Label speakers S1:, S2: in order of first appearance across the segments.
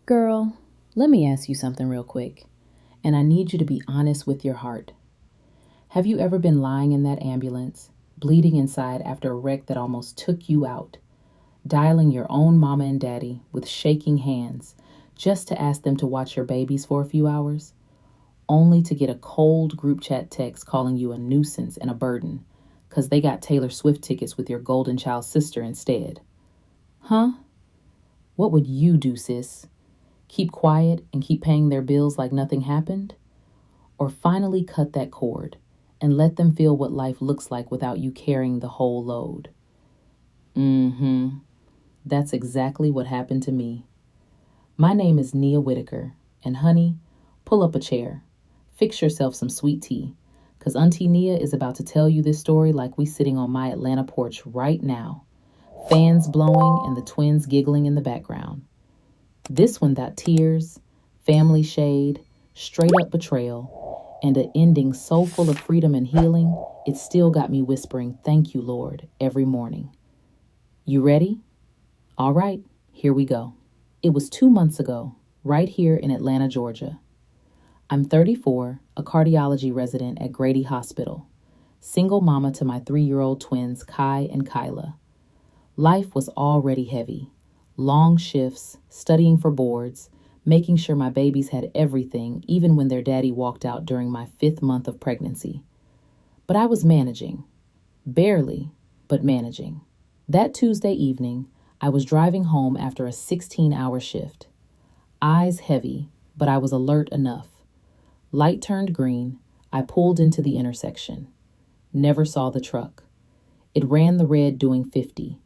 S1: Girl, let me ask you something real quick, and I need you to be honest with your heart. Have you ever been lying in that ambulance, bleeding inside after a wreck that almost took you out, dialing your own mama and daddy with shaking hands just to ask them to watch your babies for a few hours, only to get a cold group chat text calling you a nuisance and a burden because they got Taylor Swift tickets with your golden child sister instead? Huh? What would you do, sis? Keep quiet and keep paying their bills like nothing happened? Or finally cut that cord and let them feel what life looks like without you carrying the whole load? Mm-hmm. That's exactly what happened to me. My name is Nia Whitaker, and honey, pull up a chair. Fix yourself some sweet tea, because Auntie Nia is about to tell you this story like we sitting on my Atlanta porch right now. Fans blowing and the twins giggling in the background. This one got tears, family shade, straight up betrayal, and an ending so full of freedom and healing, it still got me whispering, "Thank you, Lord," every morning. You ready? All right, here we go. It was 2 months ago, right here in Atlanta, Georgia. I'm 34, a cardiology resident at Grady Hospital, single mama to my 3-year-old twins, Kai and Kyla. Life was already heavy. Long shifts, studying for boards, making sure my babies had everything, even when their daddy walked out during my 5th month of pregnancy. But I was managing. Barely, but managing. That Tuesday evening, I was driving home after a 16-hour shift. Eyes heavy, but I was alert enough. Light turned green. I pulled into the intersection. Never saw the truck. It ran the red doing 50.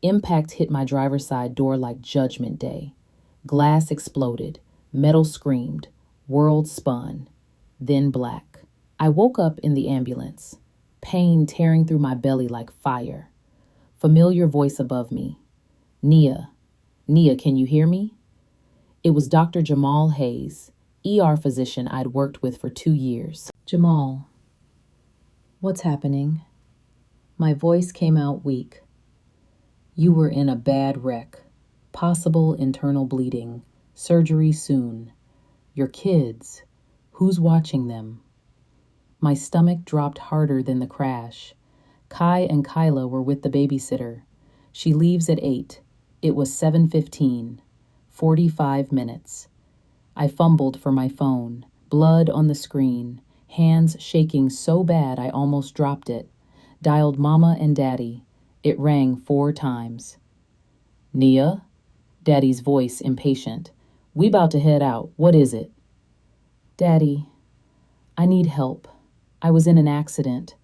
S1: Impact hit my driver's side door like Judgment Day. Glass exploded. Metal screamed. World spun. Then black. I woke up in the ambulance. Pain tearing through my belly like fire. Familiar voice above me. Nia. Nia, can you hear me? It was Dr. Jamal Hayes, ER physician I'd worked with for 2 years. Jamal. What's happening? My voice came out weak. You were in a bad wreck. Possible internal bleeding. Surgery soon. Your kids. Who's watching them? My stomach dropped harder than the crash. Kai and Kyla were with the babysitter. She leaves at 8. It was 7:15. 45 minutes. I fumbled for my phone. Blood on the screen. Hands shaking so bad I almost dropped it. Dialed Mama and Daddy. It rang 4 times. Nia? Daddy's voice impatient. We about to head out. What is it? Daddy, I need help. I was in an accident.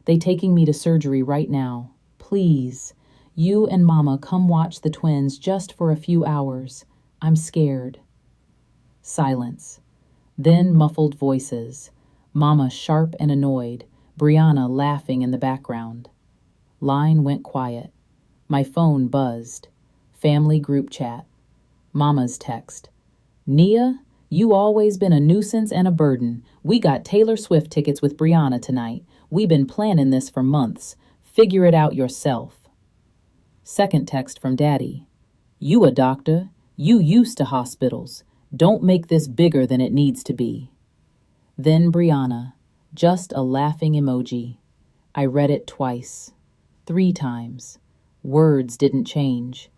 S1: They taking me to surgery right now. Please, you and Mama come watch the twins just for a few hours. I'm scared. Silence. Then muffled voices. Mama sharp and annoyed. Brianna laughing in the background. Line went quiet. My phone buzzed. Family group chat. Mama's text. Nia, you always been a nuisance and a burden. We got Taylor Swift tickets with Brianna tonight. We been planning this for months. Figure it out yourself. Second text from Daddy. You a doctor. You used to hospitals. Don't make this bigger than it needs to be. Then Brianna. Just a laughing emoji. I read it twice. 3 times. Words didn't change.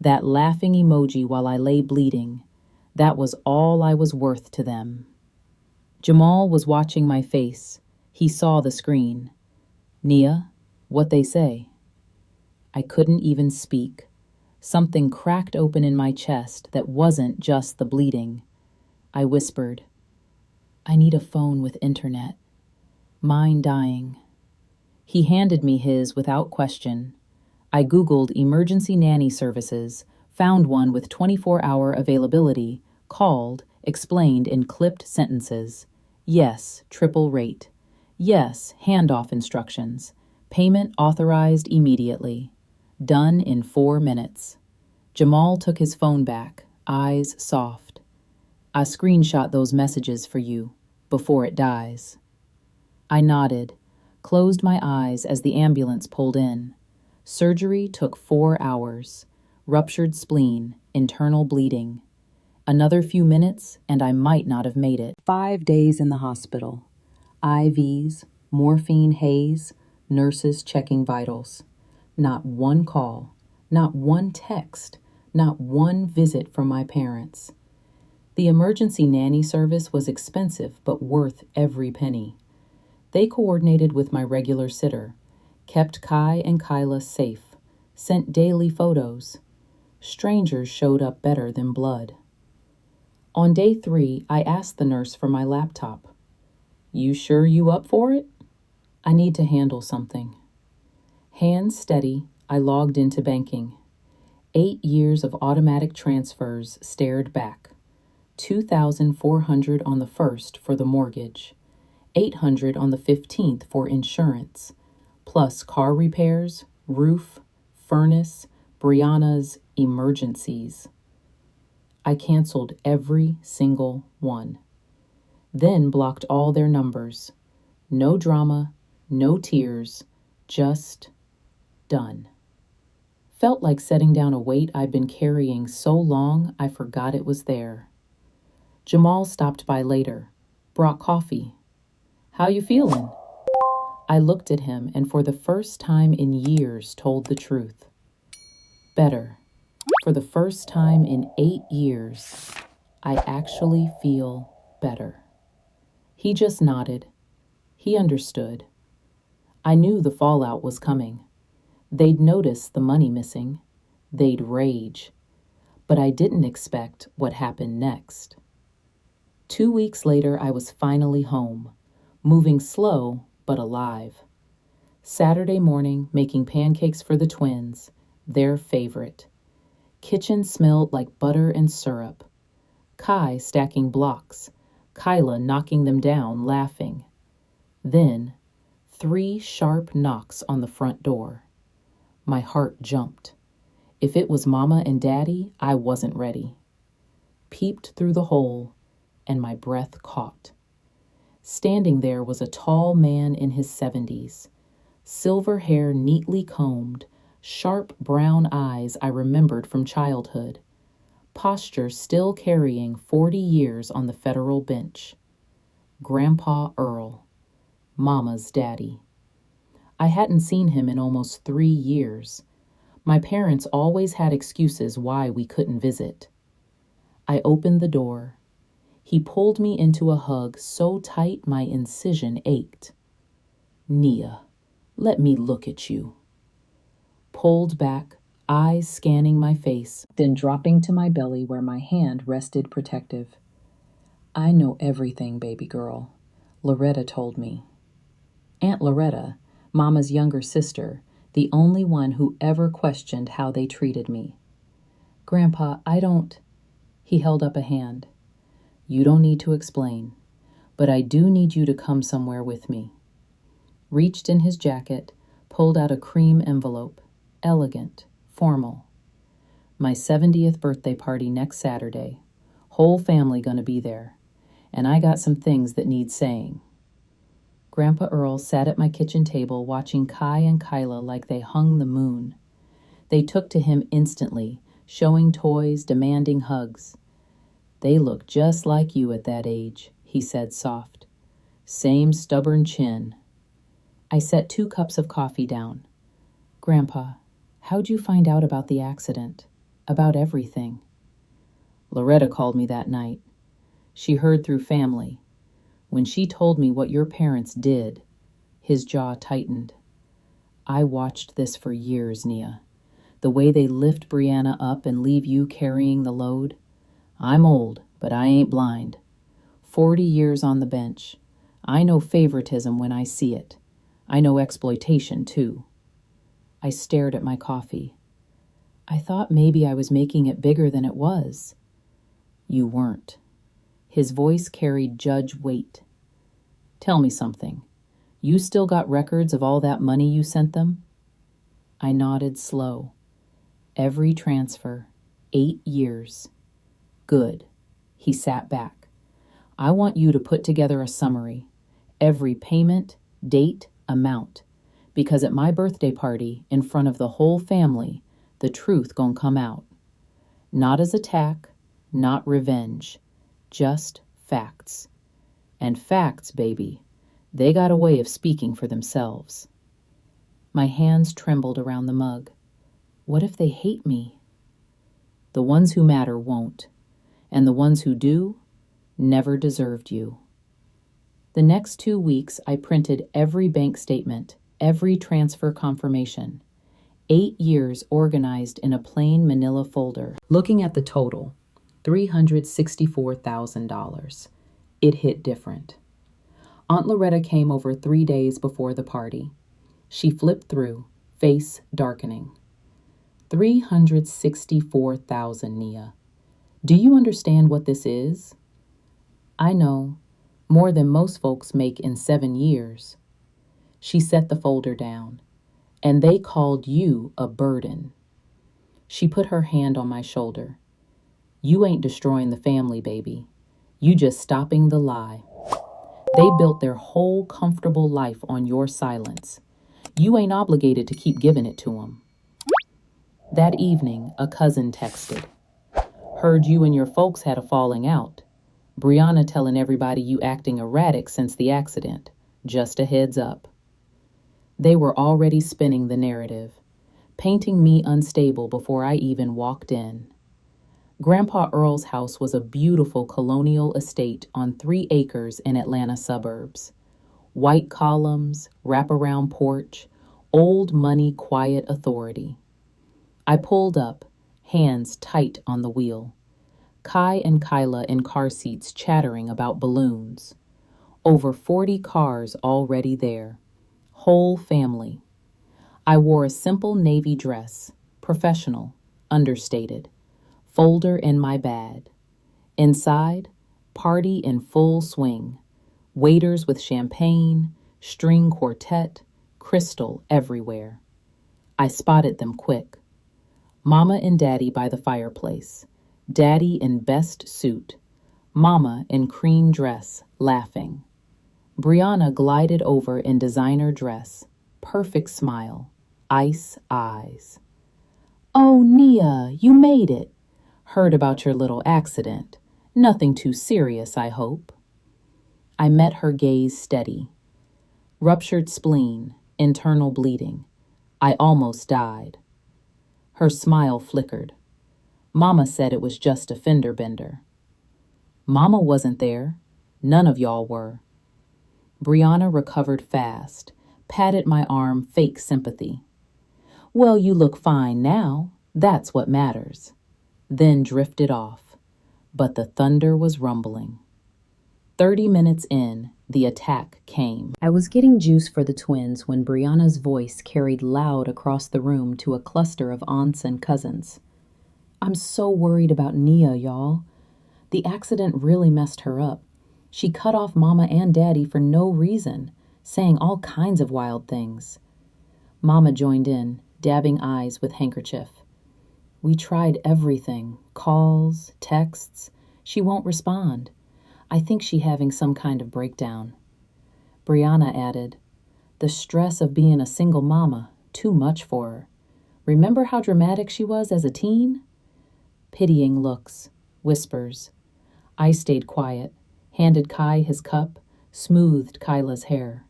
S1: That laughing emoji while I lay bleeding. That was all I was worth to them. Jamal was watching my face. He saw the screen. Nia, what they say? I couldn't even speak. Something cracked open in my chest that wasn't just the bleeding. I whispered, I need a phone with internet. Mine dying. He handed me his without question. I Googled emergency nanny services, found one with 24-hour availability, called, explained in clipped sentences. Yes, triple rate. Yes, handoff instructions. Payment authorized immediately. Done in 4 minutes. Jamal took his phone back, eyes soft. I screenshot those messages for you, before it dies. I nodded, closed my eyes as the ambulance pulled in. Surgery took 4 hours. Ruptured spleen, internal bleeding. Another few minutes, and I might not have made it. 5 days in the hospital. IVs, morphine haze, nurses checking vitals. Not one call, not one text, not one visit from my parents. The emergency nanny service was expensive but worth every penny. They coordinated with my regular sitter, kept Kai and Kyla safe, sent daily photos. Strangers showed up better than blood. On day 3, I asked the nurse for my laptop. "You sure you up for it?" "I need to handle something." Hands steady, I logged into banking. 8 years of automatic transfers stared back. 2,400 on the first for the mortgage, 800 on the 15th for insurance, plus car repairs, roof, furnace, Brianna's emergencies. I canceled every single one. Then blocked all their numbers. No drama, no tears, just done. Felt like setting down a weight I'd been carrying so long I forgot it was there. Jamal stopped by later, brought coffee. "How you feeling?" I looked at him and for the first time in years told the truth. Better. For the first time in 8 years, I actually feel better. He just nodded. He understood. I knew the fallout was coming. They'd notice the money missing. They'd rage. But I didn't expect what happened next. 2 weeks later, I was finally home, moving slow but alive. Saturday morning, making pancakes for the twins, their favorite. Kitchen smelled like butter and syrup. Kai stacking blocks, Kyla knocking them down, laughing. Then, 3 sharp knocks on the front door. My heart jumped. If it was Mama and Daddy, I wasn't ready. Peeped through the hole, and my breath caught. Standing there was a tall man in his 70s, silver hair neatly combed, sharp brown eyes I remembered from childhood, posture still carrying 40 years on the federal bench. Grandpa Earl, Mama's daddy. I hadn't seen him in almost 3 years. My parents always had excuses why we couldn't visit. I opened the door. He pulled me into a hug so tight my incision ached. "Nia, let me look at you." Pulled back, eyes scanning my face, then dropping to my belly where my hand rested protective. "I know everything, baby girl," Loretta told me. Aunt Loretta, Mama's younger sister, the only one who ever questioned how they treated me. "Grandpa, I don't..." He held up a hand. "You don't need to explain, but I do need you to come somewhere with me." Reached in his jacket, pulled out a cream envelope. Elegant, formal. "My 70th birthday party next Saturday. Whole family gonna be there. And I got some things that need saying." Grandpa Earl sat at my kitchen table watching Kai and Kyla like they hung the moon. They took to him instantly, showing toys, demanding hugs. "They look just like you at that age," he said soft. "Same stubborn chin." I set 2 cups of coffee down. "Grandpa, how'd you find out about the accident? About everything?" "Loretta called me that night. She heard through family. When she told me what your parents did," his jaw tightened. "I watched this for years, Nia. The way they lift Brianna up and leave you carrying the load. I'm old, but I ain't blind. 40 years on the bench. I know favoritism when I see it. I know exploitation, too." I stared at my coffee. "I thought maybe I was making it bigger than it was." "You weren't." His voice carried judge weight. "Tell me something. You still got records of all that money you sent them?" I nodded slow. "Every transfer. 8 years." "Good." He sat back. "I want you to put together a summary. Every payment, date, amount. Because at my birthday party, in front of the whole family, the truth gon' come out. Not as attack, not revenge, just facts. And facts, baby, they got a way of speaking for themselves. My hands trembled around the mug. What if they hate me? The ones who matter won't, and the ones who do never deserved you. The next 2 weeks, I printed every bank statement, every transfer confirmation. 8 years organized in a plain manila folder. Looking at the total, $364,000. It hit different. Aunt Loretta came over 3 days before the party. She flipped through, face darkening. $364,000, Nia. Do you understand what this is? I know, more than most folks make in 7 years. She set the folder down. And they called you a burden. She put her hand on my shoulder. You ain't destroying the family, baby. You just stopping the lie. They built their whole comfortable life on your silence. You ain't obligated to keep giving it to them. That evening, a cousin texted. Heard you and your folks had a falling out. Brianna telling everybody you acting erratic since the accident. Just a heads up. They were already spinning the narrative, painting me unstable before I even walked in. Grandpa Earl's house was a beautiful colonial estate on 3 acres in Atlanta suburbs. White columns, wraparound porch, old money, quiet authority. I pulled up, hands tight on the wheel. Kai and Kyla in car seats chattering about balloons. Over 40 cars already there. Whole family. I wore a simple navy dress, professional, understated, folder in my bag. Inside, party in full swing, waiters with champagne, string quartet, crystal everywhere. I spotted them quick. Mama and Daddy by the fireplace, Daddy in best suit, Mama in cream dress, laughing. Brianna glided over in designer dress, perfect smile, ice eyes. Oh, Nia, you made it. Heard about your little accident. Nothing too serious, I hope. I met her gaze steady. Ruptured spleen, internal bleeding. I almost died. Her smile flickered. Mama said it was just a fender bender. Mama wasn't there. None of y'all were. Brianna recovered fast, patted my arm, fake sympathy. Well, you look fine now. That's what matters. Then drifted off. But the thunder was rumbling. 30 minutes in, the attack came. I was getting juice for the twins when Brianna's voice carried loud across the room to a cluster of aunts and cousins. I'm so worried about Nia, y'all. The accident really messed her up. She cut off Mama and Daddy for no reason, saying all kinds of wild things. Mama joined in, dabbing eyes with handkerchief. We tried everything, calls, texts. She won't respond. I think she having some kind of breakdown. Brianna added, the stress of being a single mama, too much for her. Remember how dramatic she was as a teen? Pitying looks, whispers. I stayed quiet. Handed Kai his cup, smoothed Kyla's hair.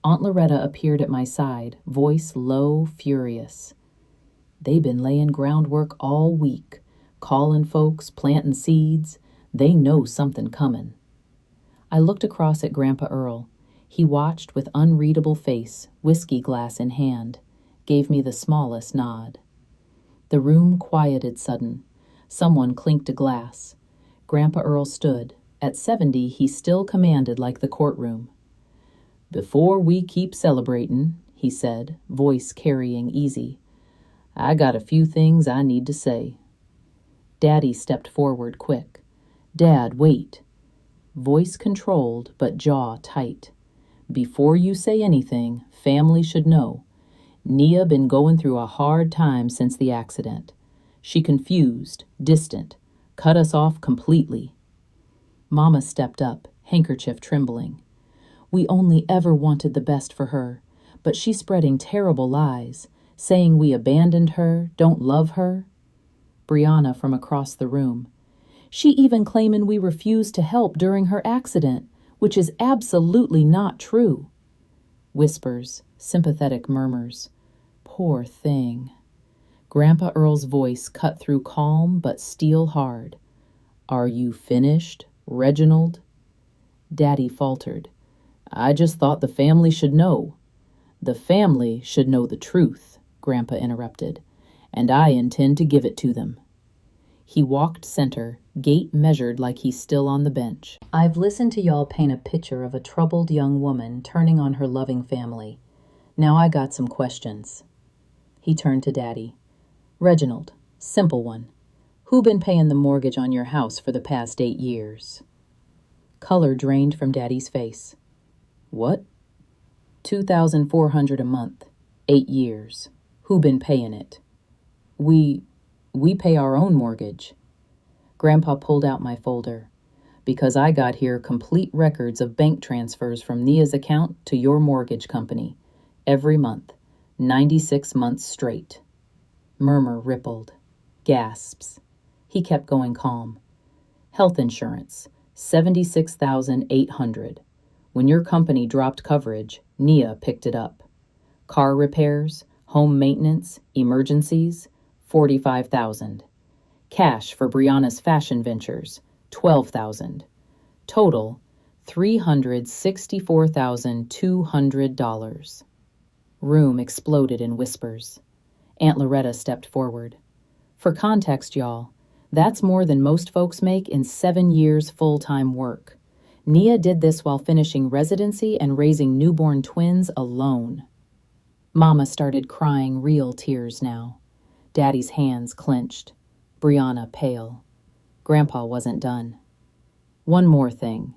S1: Aunt Loretta appeared at my side, voice low, furious. They been laying groundwork all week, calling folks, planting seeds. They know something coming. I looked across at Grandpa Earl. He watched with unreadable face, whiskey glass in hand, gave me the smallest nod. The room quieted sudden. Someone clinked a glass. Grandpa Earl stood. At 70, he still commanded like the courtroom. Before we keep celebrating, he said, voice carrying easy, I got a few things I need to say. Daddy stepped forward quick. Dad, wait. Voice controlled, but jaw tight. Before you say anything, family should know. Nia been going through a hard time since the accident. She confused, distant, cut us off completely. Mama stepped up, handkerchief trembling. We only ever wanted the best for her, but she's spreading terrible lies, saying we abandoned her, don't love her. Brianna from across the room. She even claiming we refused to help during her accident, which is absolutely not true. Whispers, sympathetic murmurs. Poor thing. Grandpa Earl's voice cut through calm but steel hard. Are you finished, Reginald? Daddy faltered. I just thought the family should know. The family should know the truth, Grandpa interrupted, and I intend to give it to them. He walked center, gait measured like he's still on the bench. I've listened to y'all paint a picture of a troubled young woman turning on her loving family. Now I got some questions. He turned to Daddy. Reginald, simple one. Who been paying the mortgage on your house for the past 8 years? Color drained from Daddy's face. What? $2,400 a month. 8 years. Who been paying it? We pay our own mortgage. Grandpa pulled out my folder. Because I got here complete records of bank transfers from Nia's account to your mortgage company. Every month. 96 months straight. Murmur rippled. Gasps. He kept going calm. Health insurance. $76,800. When your company dropped coverage, Nia picked it up. Car repairs, home maintenance, emergencies, $45,000. Cash for Brianna's fashion ventures, $12,000. Total, $364,200. Room exploded in whispers. Aunt Loretta stepped forward. For context, y'all, that's more than most folks make in 7 years full-time work. Nia did this while finishing residency and raising newborn twins alone. Mama started crying real tears now. Daddy's hands clenched. Brianna pale. Grandpa wasn't done. One more thing.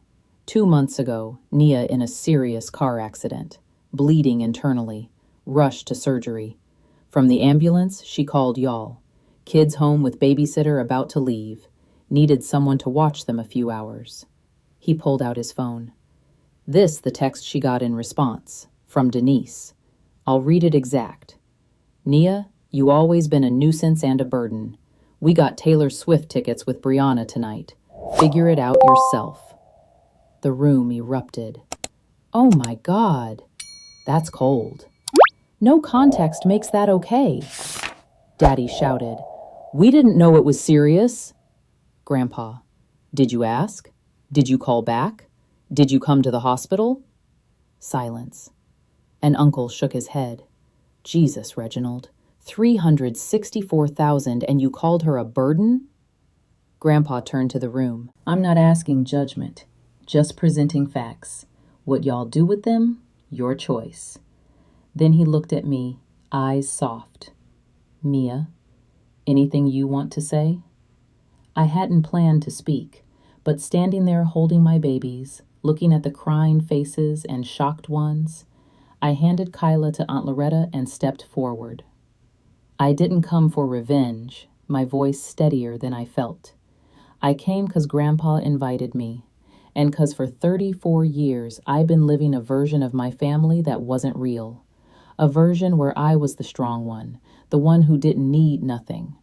S1: 2 months ago, Nia in a serious car accident, bleeding internally, rushed to surgery. From the ambulance, she called y'all. Kids home with babysitter about to leave. Needed someone to watch them a few hours. He pulled out his phone. This the text she got in response, from Denise. I'll read it exact. Nia, you always been a nuisance and a burden. We got Taylor Swift tickets with Brianna tonight. Figure it out yourself. The room erupted. Oh my God. That's cold. No context makes that okay. Daddy shouted. We didn't know it was serious. Grandpa. Did you ask? Did you call back? Did you come to the hospital? Silence. And Uncle shook his head. Jesus, Reginald. $364,000 and you called her a burden? Grandpa turned to the room. I'm not asking judgment, just presenting facts. What y'all do with them, your choice. Then he looked at me, eyes soft. Nia, anything you want to say? I hadn't planned to speak, but standing there holding my babies, looking at the crying faces and shocked ones, I handed Kyla to Aunt Loretta and stepped forward. I didn't come for revenge, my voice steadier than I felt. I came 'cause Grandpa invited me, and 'cause for 34 years I've been living a version of my family that wasn't real. A version where I was the strong one, the one who didn't need nothing.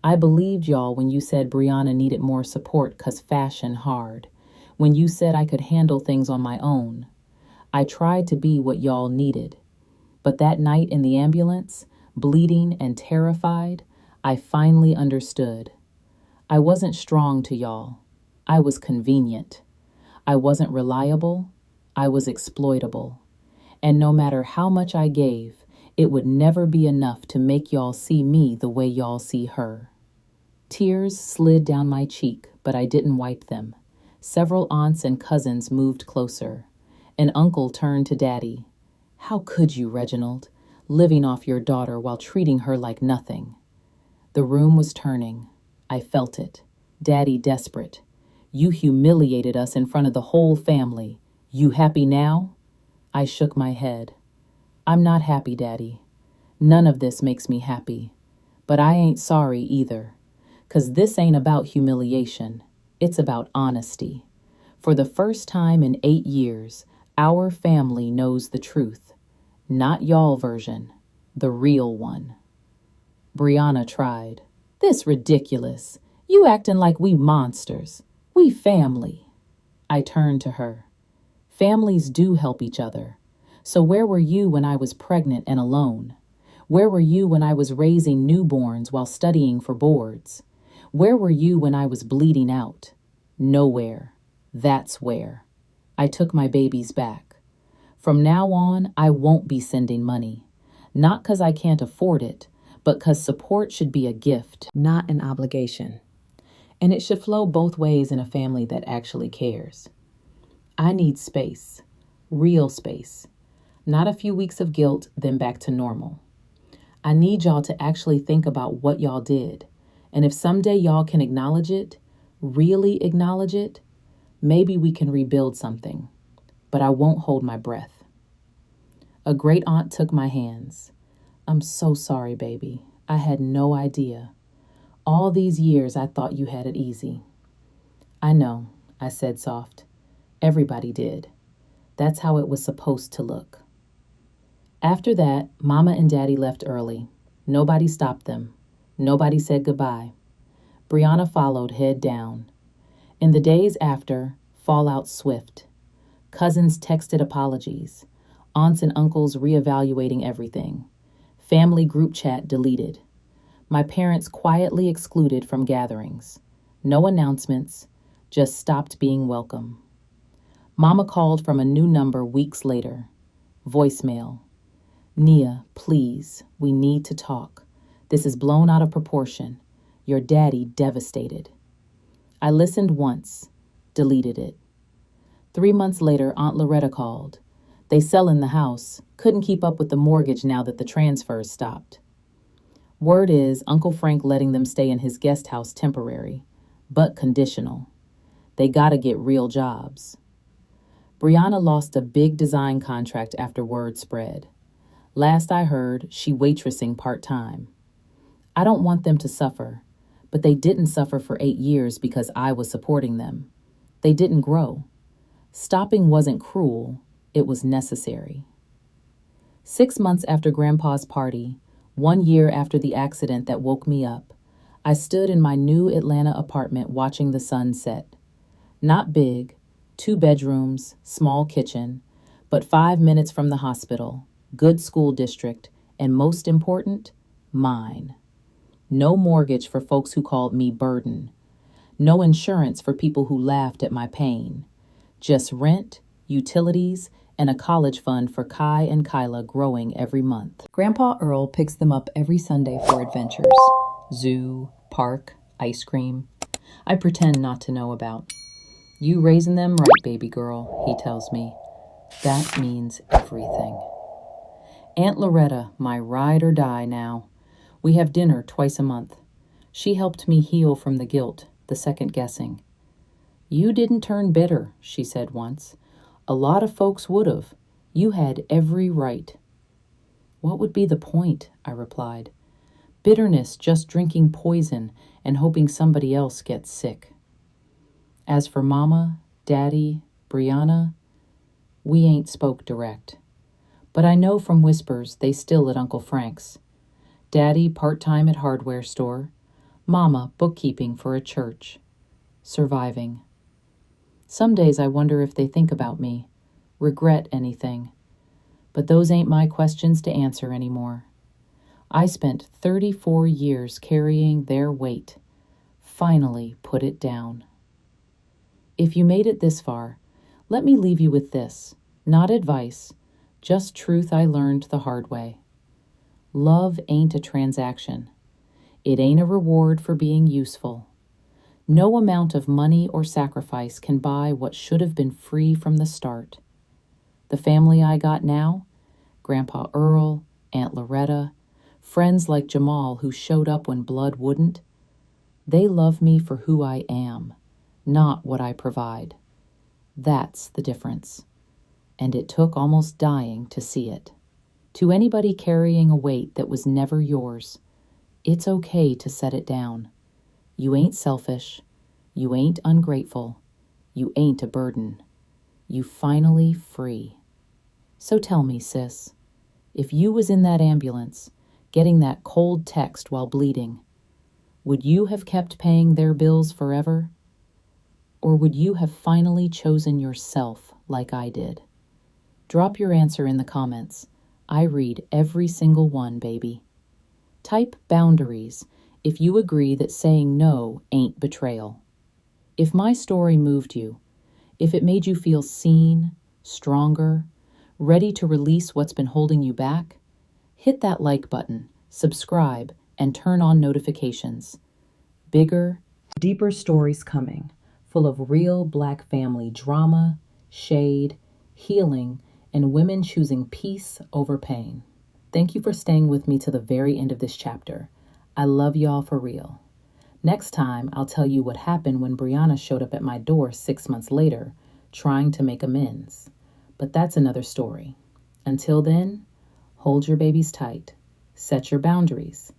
S1: I believed y'all when you said Brianna needed more support 'cause fashion hard, when you said I could handle things on my own. I tried to be what y'all needed. But that night in the ambulance, bleeding and terrified, I finally understood. I wasn't strong to y'all. I was convenient. I wasn't reliable. I was exploitable. And no matter how much I gave, it would never be enough to make y'all see me the way y'all see her. Tears slid down my cheek, but I didn't wipe them. Several aunts and cousins moved closer. An uncle turned to Daddy. How could you, Reginald, living off your daughter while treating her like nothing? The room was turning. I felt it. Daddy desperate. You humiliated us in front of the whole family. You happy now? I shook my head. I'm not happy, Daddy. None of this makes me happy. But I ain't sorry either. 'Cause this ain't about humiliation. It's about honesty. For the first time in 8 years, our family knows the truth. Not y'all version. The real one. Brianna tried. This ridiculous. You acting like we monsters. We family. I turned to her. Families do help each other. So where were you when I was pregnant and alone? Where were you when I was raising newborns while studying for boards? Where were you when I was bleeding out? Nowhere. That's where. I took my babies back. From now on, I won't be sending money. Not because I can't afford it, but because support should be a gift, not an obligation. And it should flow both ways in a family that actually cares. I need space, real space, not a few weeks of guilt, then back to normal. I need y'all to actually think about what y'all did. And if someday y'all can acknowledge it, really acknowledge it, maybe we can rebuild something. But I won't hold my breath. A great aunt took my hands. I'm so sorry, baby. I had no idea. All these years I thought you had it easy. I know, I said soft. Everybody did. That's how it was supposed to look. After that, Mama and Daddy left early. Nobody stopped them. Nobody said goodbye. Brianna followed head down. In the days after, fallout swift. Cousins texted apologies. Aunts and uncles reevaluating everything. Family group chat deleted. My parents quietly excluded from gatherings. No announcements, just stopped being welcome. Mama called from a new number weeks later. Voicemail. Nia, please, we need to talk. This is blown out of proportion. Your daddy devastated. I listened once, deleted it. 3 months later, Aunt Loretta called. They selling the house, couldn't keep up with the mortgage now that the transfers stopped. Word is Uncle Frank letting them stay in his guest house temporary, but conditional. They gotta get real jobs. Brianna lost a big design contract after word spread. Last I heard, she waitressing part-time. I don't want them to suffer, but they didn't suffer for 8 years because I was supporting them. They didn't grow. Stopping wasn't cruel, it was necessary. 6 months after Grandpa's party, 1 year after the accident that woke me up, I stood in my new Atlanta apartment watching the sun set. Not big, 2 bedrooms, small kitchen, but 5 minutes from the hospital, good school district, and most important, mine. No mortgage for folks who called me burden. No insurance for people who laughed at my pain. Just rent, utilities, and a college fund for Kai and Kyla growing every month. Grandpa Earl picks them up every Sunday for adventures. Zoo, park, ice cream. I pretend not to know about. You raising them right, baby girl, he tells me. That means everything. Aunt Loretta, my ride or die now. We have dinner twice a month. She helped me heal from the guilt, the second guessing. You didn't turn bitter, she said once. A lot of folks would have. You had every right. What would be the point? I replied. Bitterness, just drinking poison and hoping somebody else gets sick. As for Mama, Daddy, Brianna, we ain't spoke direct. But I know from whispers they still at Uncle Frank's. Daddy part-time at hardware store. Mama bookkeeping for a church. Surviving. Some days I wonder if they think about me, regret anything. But those ain't my questions to answer anymore. I spent 34 years carrying their weight. Finally put it down. If you made it this far, let me leave you with this. Not advice, just truth I learned the hard way. Love ain't a transaction. It ain't a reward for being useful. No amount of money or sacrifice can buy what should have been free from the start. The family I got now, Grandpa Earl, Aunt Loretta, friends like Jamal who showed up when blood wouldn't, they love me for who I am, not what I provide. That's the difference. And it took almost dying to see it. To anybody carrying a weight that was never yours, it's okay to set it down. You ain't selfish. You ain't ungrateful. You ain't a burden. You finally free. So tell me, sis, if you was in that ambulance, getting that cold text while bleeding, Would you have kept paying their bills forever? Or would you have finally chosen yourself like I did? Drop your answer in the comments. I read every single one, baby. Type boundaries if you agree that saying no ain't betrayal. If my story moved you, if it made you feel seen, stronger, ready to release what's been holding you back, hit that like button, subscribe, and turn on notifications. Bigger, deeper stories coming, full of real Black family drama, shade, healing, and women choosing peace over pain. Thank you for staying with me to the very end of this chapter. I love y'all for real. Next time, I'll tell you what happened when Brianna showed up at my door 6 months later, trying to make amends. But that's another story. Until then, hold your babies tight, set your boundaries,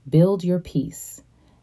S1: build your peace,